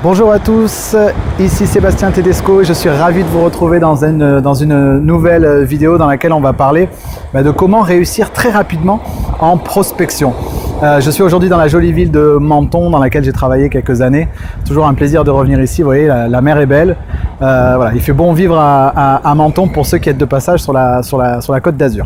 Bonjour à tous, ici Sébastien Tedesco et je suis ravi de vous retrouver dans une nouvelle vidéo dans laquelle on va parler de comment réussir très rapidement en prospection. Je suis aujourd'hui dans la jolie ville de Menton dans laquelle j'ai travaillé quelques années. Toujours un plaisir de revenir ici, vous voyez la mer est belle. Voilà, il fait bon vivre à Menton pour ceux qui êtes de passage sur la Côte d'Azur.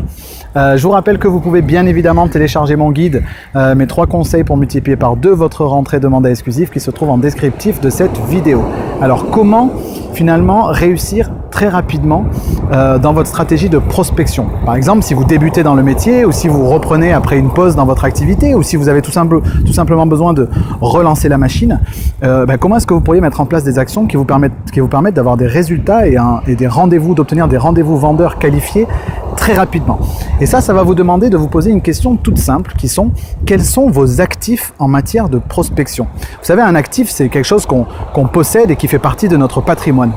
Je vous rappelle que vous pouvez bien évidemment télécharger mon guide, mes 3 conseils pour multiplier par 2 votre rentrée de mandat exclusif qui se trouve en descriptif de cette vidéo. Alors comment finalement réussir très rapidement dans votre stratégie de prospection. Par exemple, si vous débutez dans le métier ou si vous reprenez après une pause dans votre activité ou si vous avez tout simplement besoin de relancer la machine, comment est-ce que vous pourriez mettre en place des actions qui vous permettent d'avoir des résultats et des rendez-vous, d'obtenir des rendez-vous vendeurs qualifiés très rapidement. Et ça va vous demander de vous poser une question toute simple qui sont: quels sont vos actifs en matière de prospection? Vous savez, un actif, c'est quelque chose qu'on possède et qui fait partie de notre patrimoine.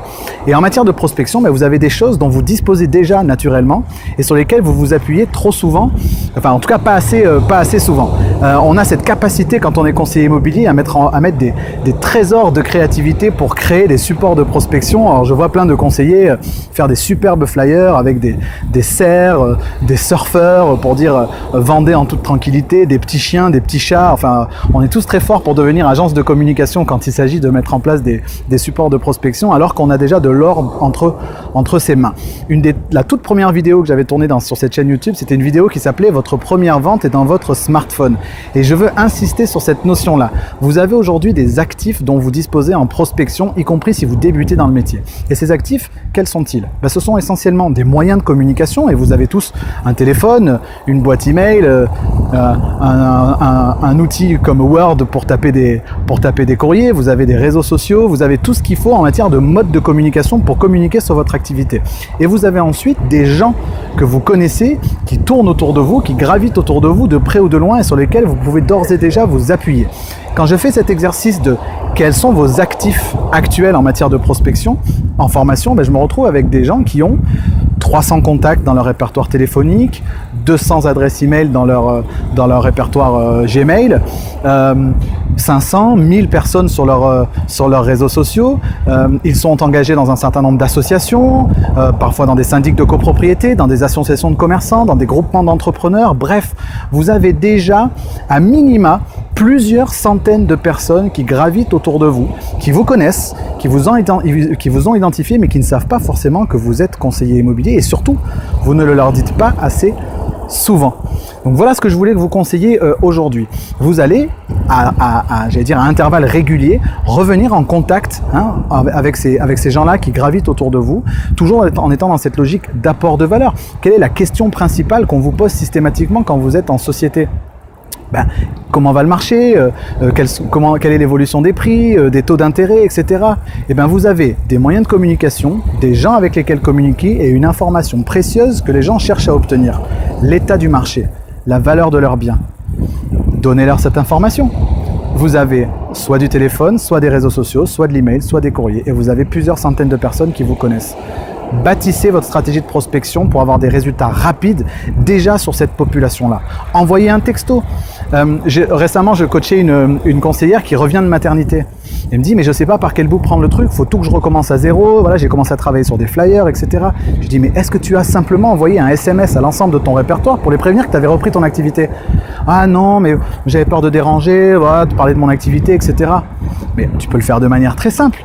Et en matière de prospection, vous avez des choses dont vous disposez déjà naturellement et sur lesquelles vous vous appuyez trop souvent, enfin en tout cas pas assez souvent. On a cette capacité quand on est conseiller immobilier à mettre des trésors de créativité pour créer des supports de prospection. Alors je vois plein de conseillers faire des superbes flyers avec des cerfs, des surfeurs pour dire vendez en toute tranquillité, des petits chiens, des petits chats. Enfin, on est tous très forts pour devenir agence de communication quand il s'agit de mettre en place des supports de prospection alors qu'on a déjà de l'or entre ses mains. La toute première vidéo que j'avais tournée sur cette chaîne YouTube, c'était une vidéo qui s'appelait « Votre première vente est dans votre smartphone ». Et je veux insister sur cette notion-là. Vous avez aujourd'hui des actifs dont vous disposez en prospection, y compris si vous débutez dans le métier. Et ces actifs, quels sont-ils? Ce sont essentiellement des moyens de communication, et vous avez tous un téléphone, une boîte email, un outil comme Word pour taper des courriers, vous avez des réseaux sociaux, vous avez tout ce qu'il faut en matière de mode de communication pour communiquer sur votre activité. Et vous avez ensuite des gens que vous connaissez, qui tournent autour de vous, qui gravitent autour de vous de près ou de loin et sur lesquels vous pouvez d'ores et déjà vous appuyer. Quand je fais cet exercice de quels sont vos actifs actuels en matière de prospection, en formation, je me retrouve avec des gens qui ont 300 contacts dans leur répertoire téléphonique, 200 adresses email dans leur répertoire Gmail, 500, 1000 personnes sur leurs réseaux sociaux. Ils sont engagés dans un certain nombre d'associations, parfois dans des syndics de copropriété, dans des associations de commerçants, dans des groupements d'entrepreneurs. Bref, vous avez déjà à minima plusieurs centaines de personnes qui gravitent autour de vous, qui vous connaissent, qui vous ont identifié, mais qui ne savent pas forcément que vous êtes conseiller immobilier et surtout, vous ne le leur dites pas assez souvent. Donc voilà ce que je voulais que vous conseiller aujourd'hui. Vous allez, j'allais dire à intervalles réguliers, revenir en contact avec ces gens-là qui gravitent autour de vous, toujours en étant dans cette logique d'apport de valeur. Quelle est la question principale qu'on vous pose systématiquement quand vous êtes en société ? Comment va le marché, quelle est l'évolution des prix, des taux d'intérêt, etc. Vous avez des moyens de communication, des gens avec lesquels communiquer et une information précieuse que les gens cherchent à obtenir. L'état du marché, la valeur de leurs biens. Donnez-leur cette information. Vous avez soit du téléphone, soit des réseaux sociaux, soit de l'email, soit des courriers. Et vous avez plusieurs centaines de personnes qui vous connaissent. Bâtissez votre stratégie de prospection pour avoir des résultats rapides déjà sur cette population-là. Envoyez un texto. Récemment, je coachais une conseillère qui revient de maternité. Elle me dit, mais je ne sais pas par quel bout prendre le truc, il faut tout que je recommence à zéro. Voilà, j'ai commencé à travailler sur des flyers, etc. Je dis, mais est-ce que tu as simplement envoyé un SMS à l'ensemble de ton répertoire pour les prévenir que tu avais repris ton activité? Ah non, mais j'avais peur de déranger, voilà, de parler de mon activité, etc. Mais tu peux le faire de manière très simple.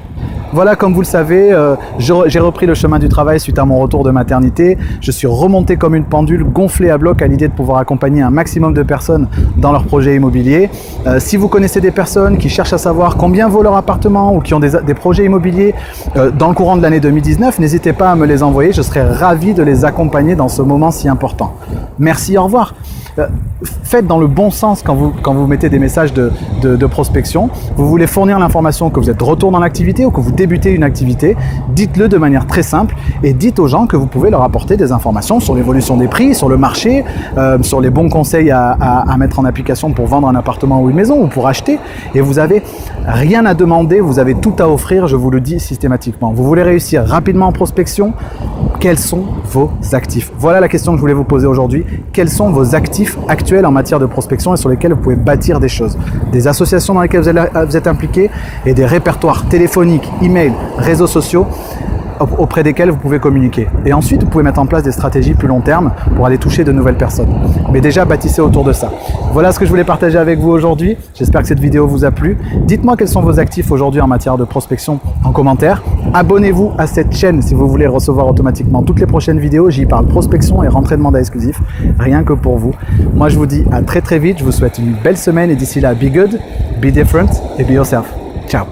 Voilà, comme vous le savez, j'ai repris le chemin du travail suite à mon retour de maternité. Je suis remonté comme une pendule, gonflé à bloc à l'idée de pouvoir accompagner un maximum de personnes dans leurs projets immobiliers. Si vous connaissez des personnes qui cherchent à savoir combien vaut leur appartement ou qui ont des projets immobiliers dans le courant de l'année 2019, n'hésitez pas à me les envoyer. Je serai ravi de les accompagner dans ce moment si important. Merci, au revoir. Faites dans le bon sens quand vous mettez des messages de prospection. Vous voulez fournir l'information que vous êtes de retour dans l'activité ou que vous débutez une activité, dites-le de manière très simple et dites aux gens que vous pouvez leur apporter des informations sur l'évolution des prix, sur le marché, sur les bons conseils à mettre en application pour vendre un appartement ou une maison ou pour acheter. Et vous avez rien à demander, vous avez tout à offrir, je vous le dis systématiquement. Vous voulez réussir rapidement en prospection, Quels sont vos actifs? Voilà la question que je voulais vous poser aujourd'hui. Quels sont vos actifs actuels en matière de prospection et sur lesquels vous pouvez bâtir des choses? Des associations dans lesquelles vous êtes impliqués et des répertoires téléphoniques, email, réseaux sociaux auprès desquels vous pouvez communiquer. Et ensuite, vous pouvez mettre en place des stratégies plus long terme pour aller toucher de nouvelles personnes. Mais déjà, bâtissez autour de ça. Voilà ce que je voulais partager avec vous aujourd'hui. J'espère que cette vidéo vous a plu. Dites-moi quels sont vos actifs aujourd'hui en matière de prospection en commentaire. Abonnez-vous à cette chaîne si vous voulez recevoir automatiquement toutes les prochaines vidéos. J'y parle prospection et rentrée de mandat exclusif, rien que pour vous. Moi, je vous dis à très très vite. Je vous souhaite une belle semaine et d'ici là, be good, be different et be yourself. Ciao.